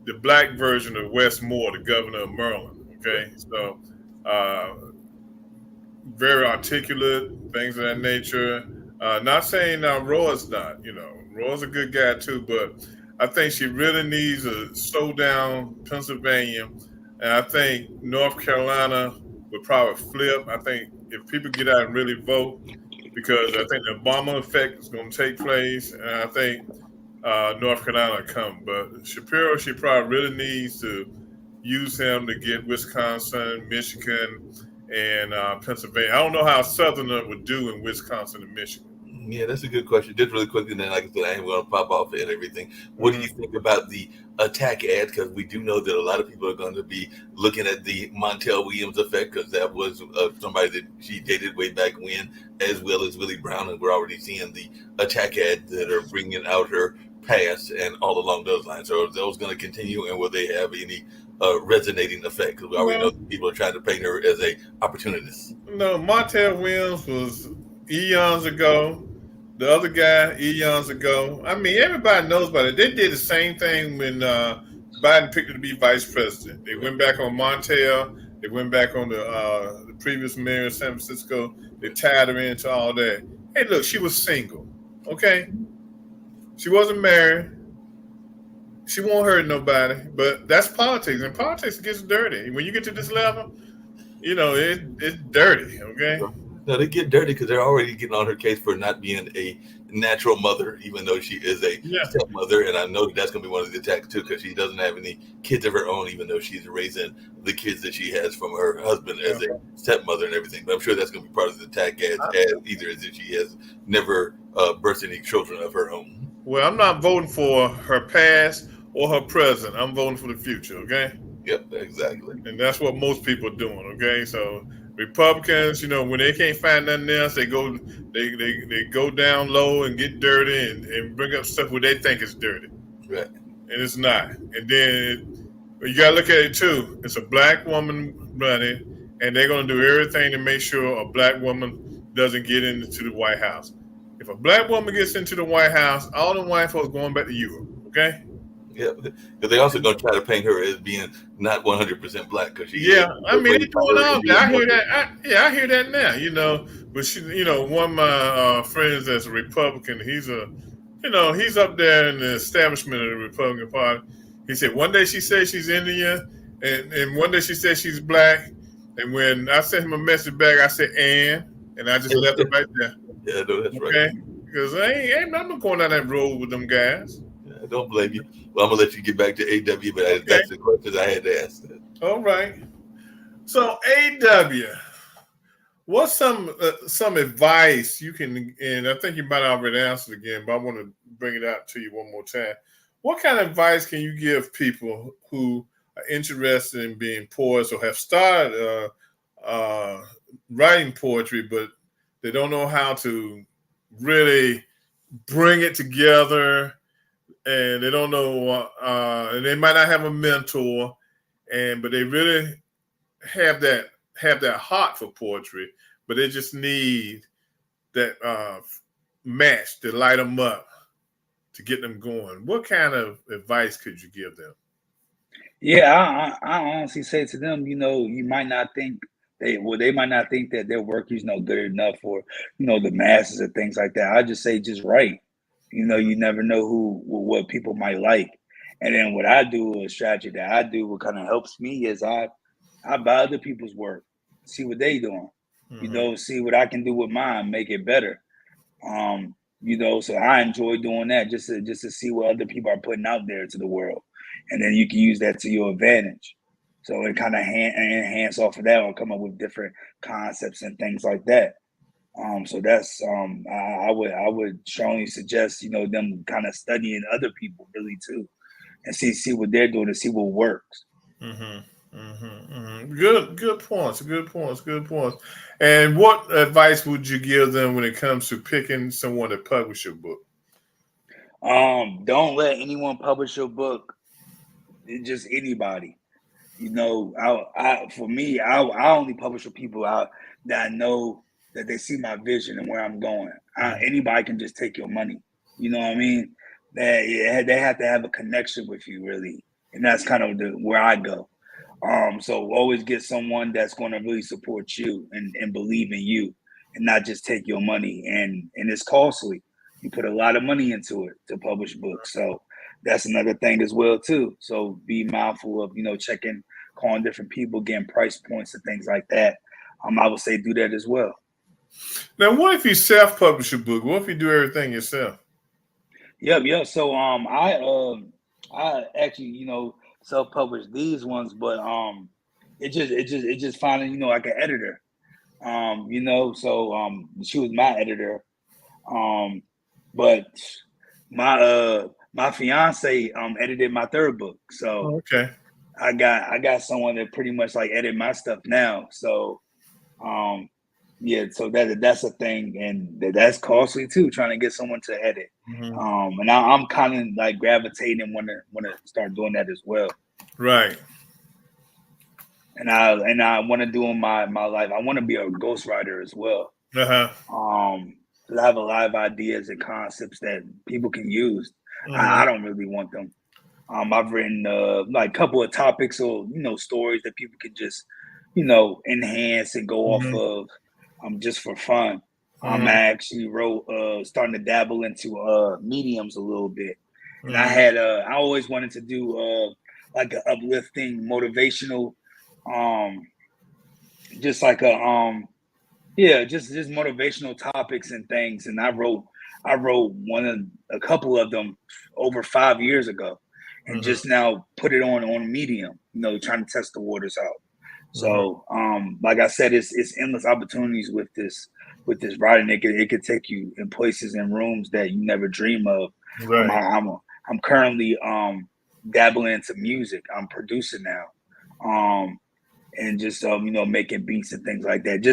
the black version of Wes Moore, the governor of Maryland. Okay, so very articulate, things of that nature. Not saying Roy's not. Roy's a good guy too, but I think she really needs a slow down Pennsylvania. And I think North Carolina would probably flip. I think if people get out and really vote, because I think the Obama effect is going to take place, and I think North Carolina come. But Shapiro, she probably really needs to use him to get Wisconsin, Michigan, and Pennsylvania. I don't know how Southerner would do in Wisconsin and Michigan. Yeah, that's a good question. Just really quickly, then, like I said, I ain't going to pop off it and everything. What do you think about the attack ad? Because we do know that a lot of people are going to be looking at the Montel Williams effect, because that was somebody that she dated way back when, as well as Willie Brown, and we're already seeing the attack ads that are bringing out her past and all along those lines. So are those going to continue, and will they have any resonating effect? Because we already know that people are trying to paint her as a opportunist. No, Montel Williams was eons ago. The other guy, eons ago. I mean, everybody knows about it. They did the same thing when Biden picked her to be vice president. They went back on Montel. They went back on the previous mayor of San Francisco. They tied her into all that. Hey, look, she was single. Okay? She wasn't married. She won't hurt nobody. But that's politics. And politics gets dirty. When you get to this level, it's dirty. Okay? No, they get dirty because they're already getting on her case for not being a natural mother, even though she is a stepmother. And I know that's going to be one of the attacks too, because she doesn't have any kids of her own, even though she's raising the kids that she has from her husband as a stepmother and everything. But I'm sure that's going to be part of the attack as either as if she has never birthed any children of her own. Well, I'm not voting for her past or her present. I'm voting for the future. Okay. Yep, exactly. And that's what most people are doing. Okay, so Republicans, when they can't find nothing else, they go down low and get dirty and bring up stuff where they think is dirty. Right. And it's not. And then you gotta look at it too. It's a black woman running, and they're gonna do everything to make sure a black woman doesn't get into the White House. If a black woman gets into the White House, all the white folks going back to Europe. Okay. Yeah, because they also going to try to paint her as being not 100% black. Because I mean, they're doing all that. I hear that. I hear that now. But she, one of my friends that's a Republican, he's up there in the establishment of the Republican Party. He said one day she says she's Indian, and one day she says she's black. And when I sent him a message back, I said and I just left it right there. Yeah, no, that's right. Okay, because I'm not going down that road with them guys. I don't blame you. Well, I'm gonna let you get back to AW, but that's the questions I had to ask. All right. So AW, what's some advice you can? And I think you might have already answered again, but I want to bring it out to you one more time. What kind of advice can you give people who are interested in being poets or have started writing poetry, but They don't know how to really bring it together, and they don't know, and they might not have a mentor, but they really have that heart for poetry, but they just need that match to light them up, to get them going. What kind of advice could you give them? Yeah, I honestly say to them, you might not think they might not think that their work is no good enough for, the masses and things like that. I just say just write. You never know what people might like. And then what I do, a strategy that I do, what kind of helps me is I buy other people's work, see what they doing, see what I can do with mine, make it better. So I enjoy doing that just to see what other people are putting out there to the world, and then you can use that to your advantage. So it kind of enhance off of that, or come up with different concepts and things like that. So that's I would strongly suggest them kind of studying other people really too, and see what they're doing and see what works. Good points. Good points. Good points. And what advice would you give them when it comes to picking someone to publish your book? Don't let anyone publish your book. Just anybody. For me, I only publish with people out that I know that they see my vision and where I'm going. Anybody can just take your money. You know what I mean? They have to have a connection with you, really, and that's kind of where I go. So always get someone that's going to really support you and believe in you, and not just take your money. And it's costly. You put a lot of money into it to publish books, so that's another thing as well too. So be mindful of checking, calling different people, getting price points and things like that. I would say do that as well. Now, what if you self-publish a book? What if you do everything yourself? Yep. So I actually self-published these ones, but it just finding like an editor. So she was my editor. But my fiance edited my third book, so Okay. I got someone that pretty much like edit my stuff now. So yeah, so that's a thing, and that's costly too, trying to get someone to edit. And I'm kind of like gravitating and want to start doing that as well. Right. And I want to do in my life. I want to be a ghostwriter as well. Because I have a lot of ideas and concepts that people can use. I don't really want them. I've written like a couple of topics or stories that people can just enhance and go off of just for fun. I actually wrote starting to dabble into mediums a little bit, and I always wanted to do like an uplifting, motivational, just like just motivational topics and things. And I wrote a couple of them over 5 years ago, and just now put it on Medium, trying to test the waters out. So like I said, it's endless opportunities with this writing. It could take you in places and rooms that you never dream of. Right. I'm currently dabbling into music. I'm producing now. And just making beats and things like that.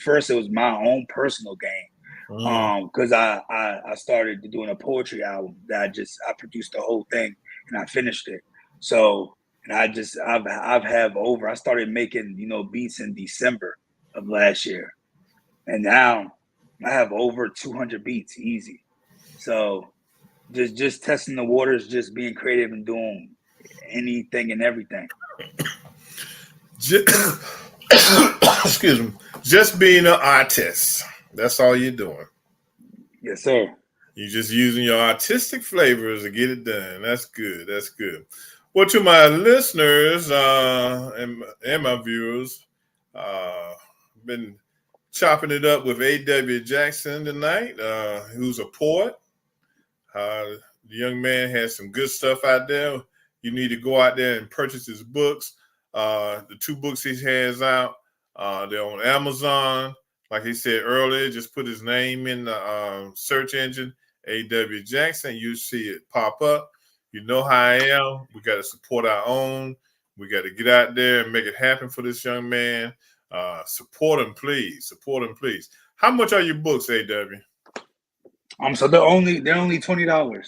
First it was my own personal game, because I started doing a poetry album that I produced the whole thing and I finished it. So and I started making beats in December of last year, and now I have over 200 beats easy. So just testing the waters, just being creative and doing anything and everything. Excuse me. Just being an artist. That's all you're doing. Yes, sir. You're just using your artistic flavors to get it done. That's good. That's good. Well, to my listeners and my viewers, been chopping it up with A.W. Jackson tonight, who's a poet. The young man has some good stuff out there. You need to go out there and purchase his books. The 2 books he has out, they're on Amazon. Like he said earlier, just put his name in the search engine, A.W. Jackson. You see it pop up. You know how I am. We got to support our own. We got to get out there and make it happen for this young man. Support him, please. Support him, please. How much are your books, AW? So they're only $20.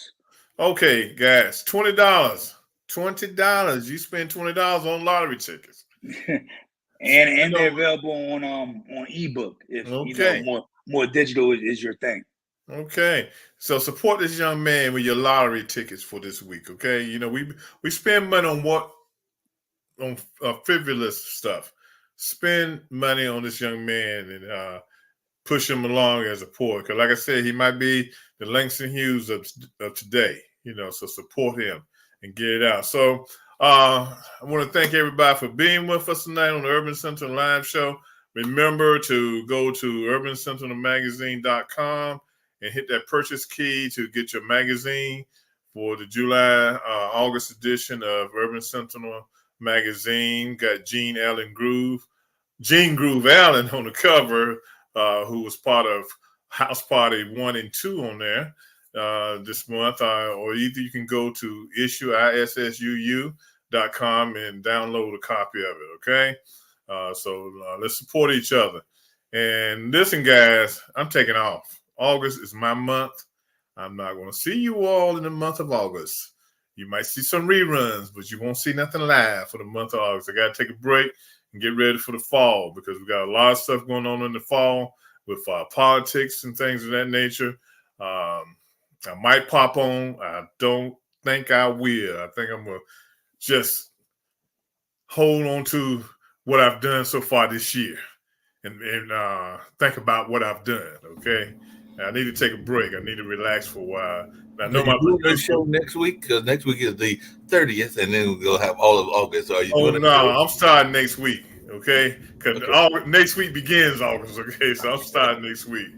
Okay, guys, $20. $20. You spend $20 on lottery tickets. and they're available on ebook if more digital is your thing. Okay, so support this young man with your lottery tickets for this week. Okay, we spend money on frivolous stuff. Spend money on this young man and push him along as a poet. Because, like I said, he might be the Langston Hughes of today. So support him and get it out. So I want to thank everybody for being with us tonight on the Urban Sentinel Live Show. Remember to go to urbansentinelmagazine.com and hit that purchase key to get your magazine for the July, August edition of Urban Sentinel Magazine. Got Gene Groove Allen on the cover, who was part of House Party 1 and 2 on there this month. Or either you can go to issuu.com and download a copy of it, okay? So let's support each other. And listen, guys, I'm taking off. August is my month. I'm not going to see you all in the month of August. You might see some reruns, but you won't see nothing live for the month of August. I got to take a break and get ready for the fall because we got a lot of stuff going on in the fall with politics and things of that nature. I might pop on. I don't think I will. I think I'm going to just hold on to what I've done so far this year and think about what I've done, okay? I need to take a break. I need to relax for a while. I know my show next week because next week is the 30th, and then we'll have all of August. So are you doing I'm starting next week, okay? Because next week begins August, okay? So I'm starting next week.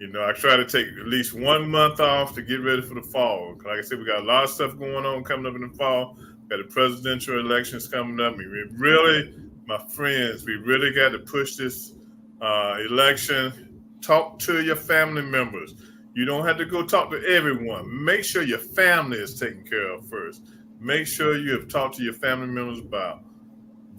I try to take at least 1 month off to get ready for the fall. Like I said, we got a lot of stuff going on coming up in the fall. We got the presidential elections coming up. My friends, we really got to push this election. Talk to your family members. You don't have to go talk to everyone. Make sure your family is taken care of first. Make sure you have talked to your family members about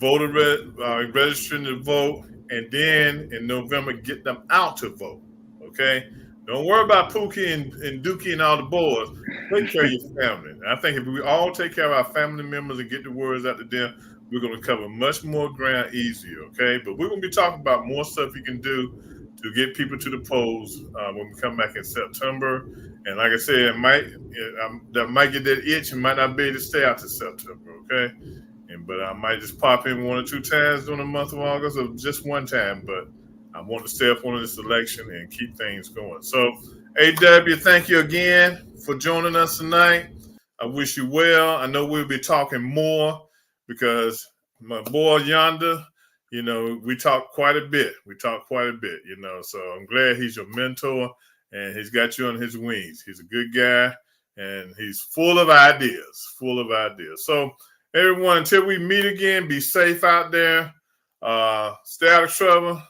registering to vote, and then in November, get them out to vote. Okay? Don't worry about Pookie and Dookie and all the boys. Take care of your family. And I think if we all take care of our family members and get the words out to them, we're going to cover much more ground easier, okay? But we're going to be talking about more stuff you can do to get people to the polls when we come back in September. And like I said, that might get that itch and might not be able to stay out to September, okay? But I might just pop in 1 or 2 times during the month of August, or just one time. But I want to stay up on this election and keep things going. So, AW, thank you again for joining us tonight. I wish you well. I know we'll be talking more because my boy yonder, we talk quite a bit. So I'm glad he's your mentor and he's got you on his wings. He's a good guy and he's full of ideas. So everyone, until we meet again, be safe out there. Stay out of trouble.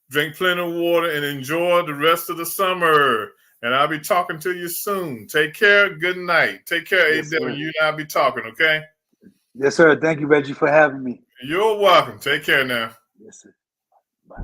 Drink plenty of water and enjoy the rest of the summer. And I'll be talking to you soon. Take care. Good night. Take care, yes, AW. You and I'll be talking, okay? Yes, sir. Thank you, Reggie, for having me. You're welcome. Take care now. Yes, sir. Bye.